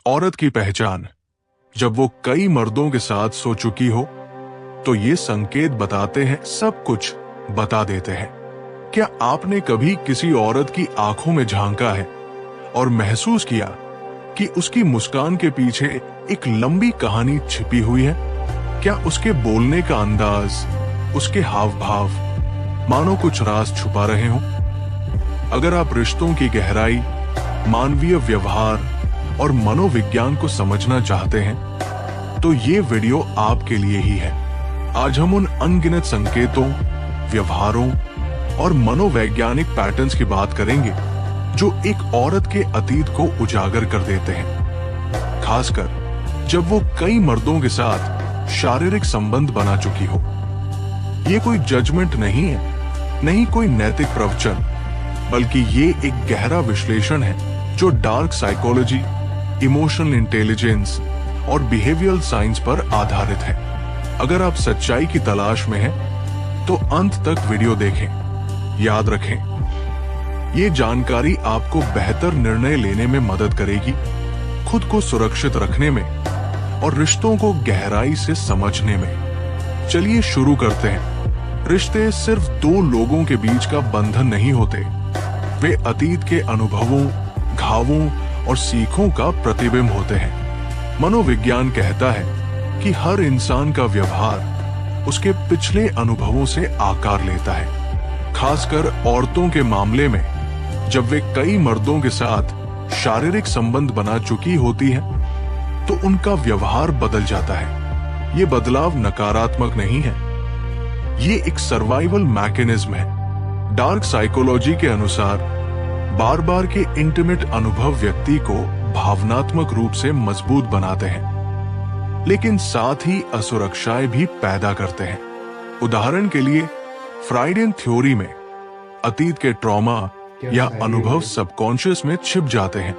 औरत की पहचान। जब वो कई मर्दों के साथ सो चुकी हो तो ये संकेत बताते हैं, सब कुछ बता देते हैं। क्या आपने कभी किसी औरत की आंखों में झांका है और महसूस किया कि उसकी मुस्कान के पीछे एक लंबी कहानी छिपी हुई है? क्या उसके बोलने का अंदाज, उसके हाव भाव मानो कुछ राज छुपा रहे हों? अगर आप रिश्तों की गहराई, मानवीय व्यवहार और मनोविज्ञान को समझना चाहते हैं तो ये वीडियो आपके लिए ही है। आज हम उन अनगिनत संकेतों, व्यवहारों और मनोवैज्ञानिक पैटर्न्स की बात करेंगे जो एक औरत के अतीत को उजागर कर देते हैं, खासकर जब वो कई मर्दों के साथ शारीरिक संबंध बना चुकी हो। ये कोई जजमेंट नहीं है, नहीं कोई नैतिक प्रवचन, बल्कि ये एक गहरा विश्लेषण है जो डार्क साइकोलॉजी, इमोशनल इंटेलिजेंस और बिहेवियरल साइंस पर आधारित है। अगर आप सच्चाई की तलाश में हैं तो अंत तक वीडियो देखें। याद रखें, ये जानकारी आपको बेहतर निर्णय लेने में मदद करेगी, खुद को सुरक्षित रखने में और रिश्तों को गहराई से समझने में। चलिए शुरू करते हैं। रिश्ते सिर्फ दो लोगों के बीच का बंधन नहीं होते, वे अतीत के अनुभवों, घावों और सीखों का प्रतिबिंब होते हैं। मनोविज्ञान कहता है कि हर इंसान का व्यवहार उसके पिछले अनुभवों से आकार लेता है। खासकर औरतों के मामले में, जब वे कई मर्दों के साथ शारीरिक संबंध बना चुकी होती हैं, तो उनका व्यवहार बदल जाता है। ये बदलाव नकारात्मक नहीं है, ये एक सर्वाइवल मैकेनिज्म है। डार्क साइकोलॉजी के अनुसार बार बार के इंटीमेट अनुभव व्यक्ति को भावनात्मक रूप से मजबूत बनाते हैं, लेकिन साथ ही असुरक्षाएं भी पैदा करते हैं। उदाहरण के लिए, फ्राइडियन थ्योरी में अतीत के ट्रॉमा या अनुभव सबकॉन्शियस में छिप जाते हैं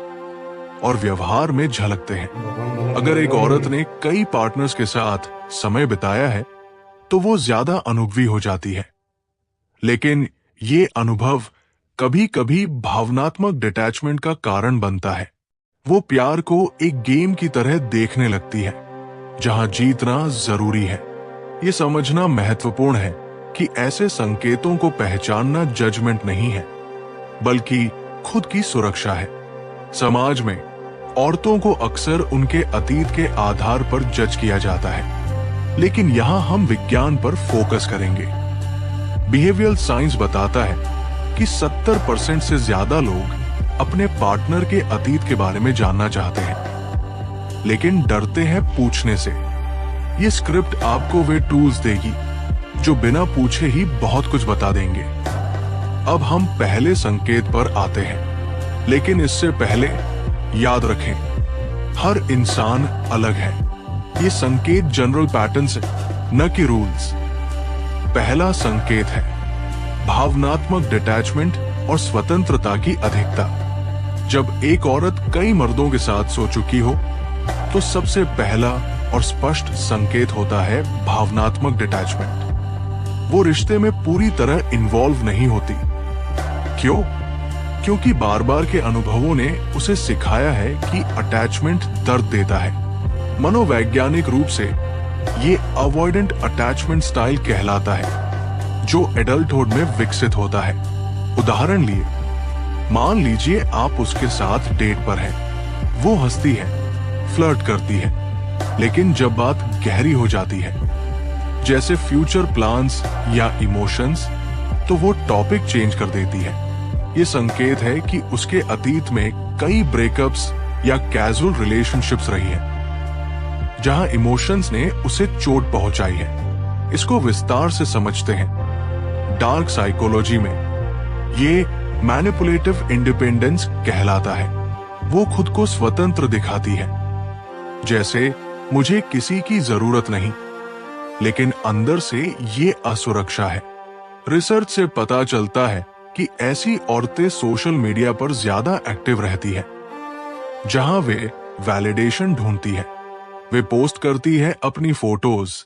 और व्यवहार में झलकते हैं। अगर एक औरत ने कई पार्टनर्स के साथ समय बिताया है तो वो ज्यादा अनुभवी हो जाती है, लेकिन ये अनुभव कभी कभी भावनात्मक डिटैचमेंट का कारण बनता है। वो प्यार को एक गेम की तरह देखने लगती है जहां जीतना जरूरी है। ये समझना महत्वपूर्ण है कि ऐसे संकेतों को पहचानना जजमेंट नहीं है, बल्कि खुद की सुरक्षा है। समाज में औरतों को अक्सर उनके अतीत के आधार पर जज किया जाता है, लेकिन यहां हम विज्ञान पर फोकस करेंगे। बिहेवियरल साइंस बताता है कि 70% से ज्यादा लोग अपने पार्टनर के अतीत के बारे में जानना चाहते हैं, लेकिन डरते हैं पूछने से। ये स्क्रिप्ट आपको वे टूल्स देगी जो बिना पूछे ही बहुत कुछ बता देंगे। अब हम पहले संकेत पर आते हैं, लेकिन इससे पहले याद रखें, हर इंसान अलग है। ये संकेत जनरल पैटर्न्स है, न कि रूल्स। पहला संकेत है भावनात्मक डिटैचमेंट और स्वतंत्रता की अधिकता। जब एक औरत कई मर्दों के साथ सो चुकी हो तो सबसे पहला और स्पष्ट संकेत होता है भावनात्मक डिटैचमेंट। वो रिश्ते में पूरी तरह इन्वॉल्व नहीं होती। क्यों? क्योंकि बार बार के अनुभवों ने उसे सिखाया है कि अटैचमेंट दर्द देता है। मनोवैज्ञानिक रूप से ये अवॉइडेंट अटैचमेंट स्टाइल कहलाता है, जो एडल्टहुड में विकसित होता है। उदाहरण लिए, मान लीजिए आप उसके साथ डेट पर हैं। वो हंसती है, फ्लर्ट करती है, लेकिन जब बात गहरी हो जाती है, जैसे फ्यूचर प्लान्स या इमोशंस, तो वो टॉपिक चेंज कर देती है। ये संकेत है कि उसके अतीत में कई ब्रेकअप्स या कैजुअल रिलेशनशिप्स रही हैं, जहां इमोशंस ने उसे चोट पहुंचाई है। इसको विस्तार से समझते हैं। डार्क साइकोलॉजी में ये मैनिपुलेटिव इंडिपेंडेंस कहलाता है। वो खुद को स्वतंत्र दिखाती है, जैसे मुझे किसी की जरूरत नहीं, लेकिन अंदर से ये असुरक्षा है। रिसर्च से पता चलता है कि ऐसी औरतें सोशल मीडिया पर ज्यादा एक्टिव रहती है, जहां वे वैलिडेशन ढूंढती है। वे पोस्ट करती है अपनी फोटोज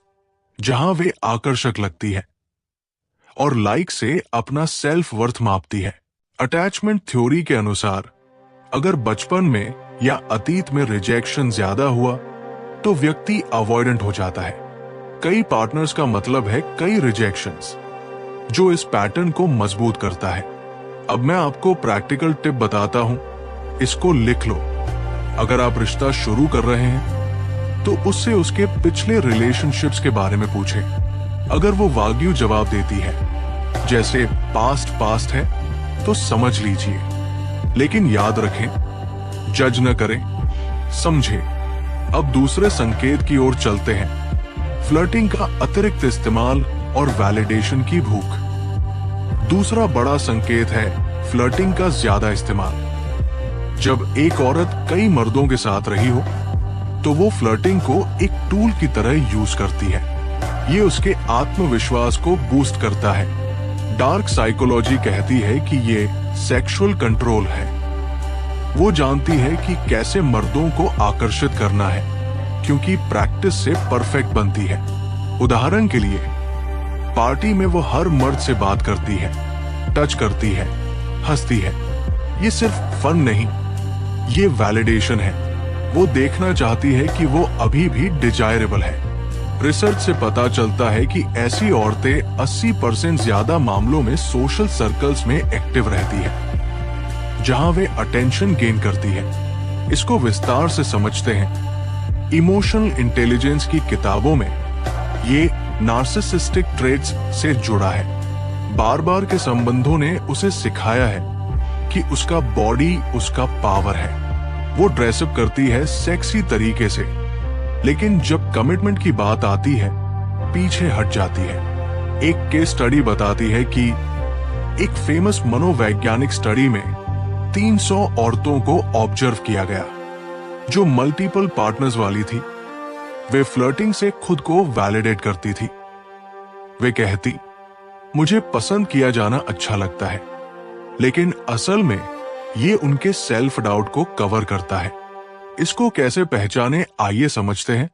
जहां वे आकर्षक लगती है और लाइक से अपना सेल्फ वर्थ मापती है। अटैचमेंट थ्योरी के अनुसार, अगर बचपन में या अतीत में रिजेक्शन ज्यादा हुआ तो व्यक्ति अवॉइडेंट हो जाता है। कई पार्टनर्स का मतलब है कई रिजेक्शंस, जो इस पैटर्न को मजबूत करता है। अब मैं आपको प्रैक्टिकल टिप बताता हूं, इसको लिख लो। अगर आप रिश्ता शुरू कर रहे हैं तो उससे उसके पिछले रिलेशनशिप्स के बारे में पूछें। अगर वो वाग्यू जवाब देती है, जैसे पास्ट है, तो समझ लीजिए, लेकिन याद रखें, जज न करें, समझें। अब दूसरे संकेत की ओर चलते हैं, फ्लर्टिंग का अतिरिक्त इस्तेमाल और वैलिडेशन की भूख। दूसरा बड़ा संकेत है फ्लर्टिंग का ज्यादा इस्तेमाल। जब एक औरत कई मर्दों के साथ रही हो तो वो फ्लर्टिंग को एक टूल की तरह यूज करती है। ये उसके आत्मविश्वास को बूस्ट करता है। डार्क साइकोलॉजी कहती है कि ये सेक्सुअल कंट्रोल है। वो जानती है कि कैसे मर्दों को आकर्षित करना है, क्योंकि प्रैक्टिस से परफेक्ट बनती है। उदाहरण के लिए, पार्टी में वो हर मर्द से बात करती है, टच करती है, हंसती है। ये सिर्फ फन नहीं, ये वैलिडेशन है। वो देखना चाहती है कि वो अभी भी डिजायरेबल है। रिसर्च से पता चलता है कि ऐसी औरतें 80% ज्यादा मामलों में सोशल सर्कल्स में एक्टिव रहती है, जहां वे अटेंशन गेन करती है। इसको विस्तार से समझते हैं। इमोशनल इंटेलिजेंस की किताबों में ये नार्सिसिस्टिक ट्रेट्स से जुड़ा है। बार बार के संबंधों ने उसे सिखाया है कि उसका बॉडी उसका पावर है। वो ड्रेसअप करती है सेक्सी तरीके से, लेकिन जब कमिटमेंट की बात आती है पीछे हट जाती है। एक केस स्टडी बताती है कि एक फेमस मनोवैज्ञानिक स्टडी में 300 औरतों को ऑब्जर्व किया गया जो मल्टीपल पार्टनर्स वाली थी। वे फ्लर्टिंग से खुद को वैलिडेट करती थी। वे कहती, मुझे पसंद किया जाना अच्छा लगता है, लेकिन असल में ये उनके सेल्फ डाउट को कवर करता है। इसको कैसे पहचाने, आइए समझते हैं।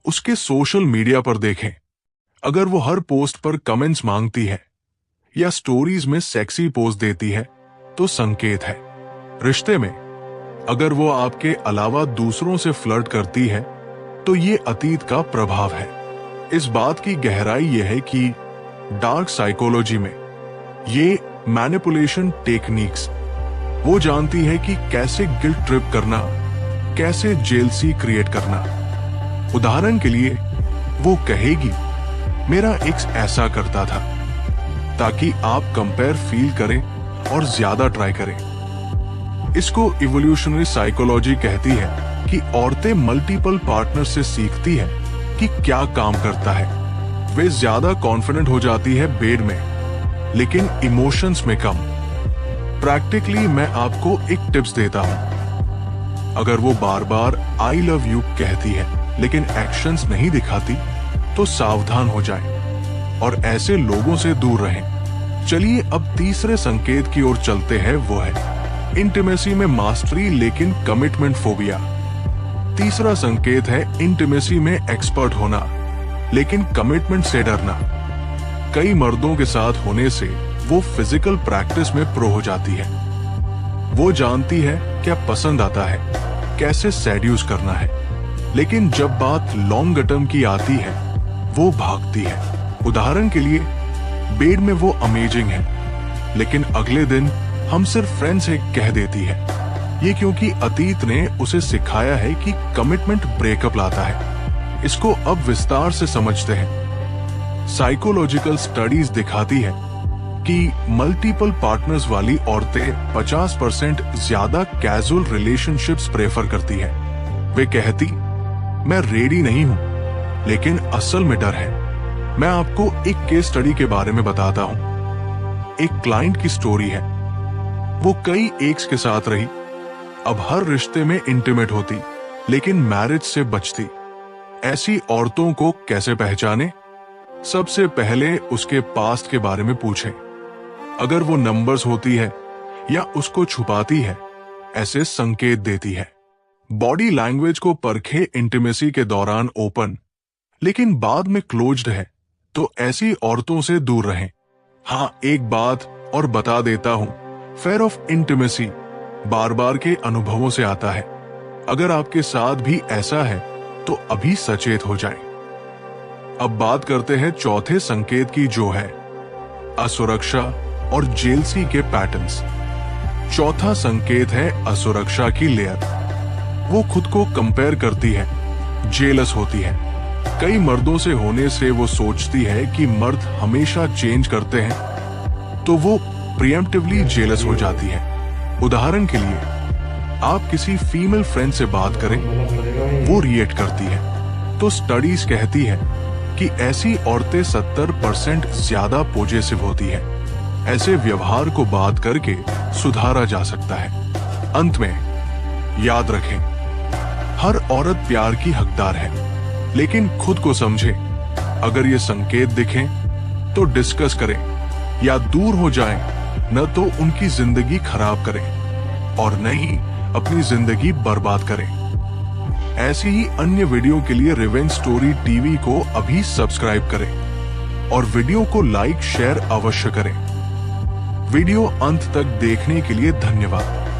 उसके सोशल मीडिया पर देखें। अगर वो हर पोस्ट पर कमेंट्स मांगती है या स्टोरीज में सेक्सी पोस्ट देती है तो संकेत है। रिश्ते में अगर वो आपके अलावा दूसरों से फ्लर्ट करती है तो ये अतीत का प्रभाव है। इस बात की गहराई यह है कि डार्क साइकोलॉजी में ये मैनिपुलेशन टेक्निक्स, वो जानती है कि कैसे गिल्ट ट्रिप करना, कैसे जेलसी क्रिएट करना। उदाहरण के लिए, वो कहेगी, मेरा एक्स ऐसा करता था, ताकि आप कंपेयर फील करें और ज्यादा ट्राई करें। इसको इवोल्यूशनरी साइकोलॉजी कहती है कि औरतें मल्टीपल पार्टनर से सीखती है कि क्या काम करता है। वे ज्यादा कॉन्फिडेंट हो जाती है बेड में, लेकिन इमोशंस में कम। प्रैक्टिकली मैं आपको एक टिप्स देता हूं। अगर वो बार बार आई लव यू कहती है लेकिन एक्शंस नहीं दिखाती तो सावधान हो जाएं और ऐसे लोगों से दूर रहें। चलिए अब तीसरे संकेत की ओर चलते हैं, वो है इंटीमेसी में मास्टरी लेकिन कमिटमेंट फोबिया। तीसरा संकेत है इंटीमेसी में एक्सपर्ट होना लेकिन कमिटमेंट से डरना। कई मर्दों के साथ होने से वो फिजिकल प्रैक्टिस में प्रो हो जाती है। वो जानती है क्या पसंद आता है, कैसे सेड्यूस करना है, लेकिन जब बात लॉन्ग टर्म की आती है वो भागती है। उदाहरण के लिए, बेड में वो अमेजिंग है, लेकिन अगले दिन हम सिर्फ फ्रेंड्स हैं कह देती है। ये क्योंकि अतीत ने उसे सिखाया है कि कमिटमेंट ब्रेकअप लाता है। इसको अब विस्तार से समझते हैं। साइकोलॉजिकल स्टडीज दिखाती है कि मल्टीपल पार्टनर्स वाली औरतें 50% ज्यादा कैजुअल रिलेशनशिप्स प्रेफर करती है। वे कहती, मैं रेडी नहीं हूं, लेकिन असल में डर है। मैं आपको एक केस स्टडी के बारे में बताता हूं। एक क्लाइंट की स्टोरी है। वो कई एक्स के साथ रही, अब हर रिश्ते में इंटीमेट होती, लेकिन मैरिज से बचती। ऐसी औरतों को कैसे पहचाने? सबसे पहले उसके पास्ट के बारे में पूछें। अगर वो नंबर्स होती है या उसको छुपाती है, ऐसे संकेत देती है। बॉडी लैंग्वेज को परखे। इंटीमेसी के दौरान ओपन लेकिन बाद में क्लोज्ड है तो ऐसी औरतों से दूर रहें। हाँ, एक बात और बता देता हूं, फेयर ऑफ इंटीमेसी बार बार के अनुभवों से आता है। अगर आपके साथ भी ऐसा है तो अभी सचेत हो जाएं। अब बात करते हैं चौथे संकेत की, जो है असुरक्षा और जेलसी के पैटर्न्स। चौथा संकेत है असुरक्षा की लेयर। वो खुद को कंपेयर करती है, जेलस होती है। कई मर्दों से होने से वो सोचती है कि मर्द हमेशा चेंज करते हैं, तो वो प्रिएम्प्टिवली जेलस हो जाती है। उदाहरण के लिए, आप किसी फीमेल फ्रेंड से बात करें, वो रिएक्ट करती है, तो स्टडीज कहती है कि ऐसी औरतें 70% ज्यादा पॉजिटिव होती है। ऐसे व्यवहार को बात करके सुधारा जा सकता है। अंत में याद रखें, हर औरत प्यार की हकदार है, लेकिन खुद को समझे। अगर ये संकेत दिखें तो डिस्कस करें या दूर हो जाएं, न तो उनकी जिंदगी खराब करें और न ही अपनी जिंदगी बर्बाद करें। ऐसी ही अन्य वीडियो के लिए रिवेंज स्टोरी टीवी को अभी सब्सक्राइब करें और वीडियो को लाइक शेयर अवश्य करें। वीडियो अंत तक देखने के लिए धन्यवाद।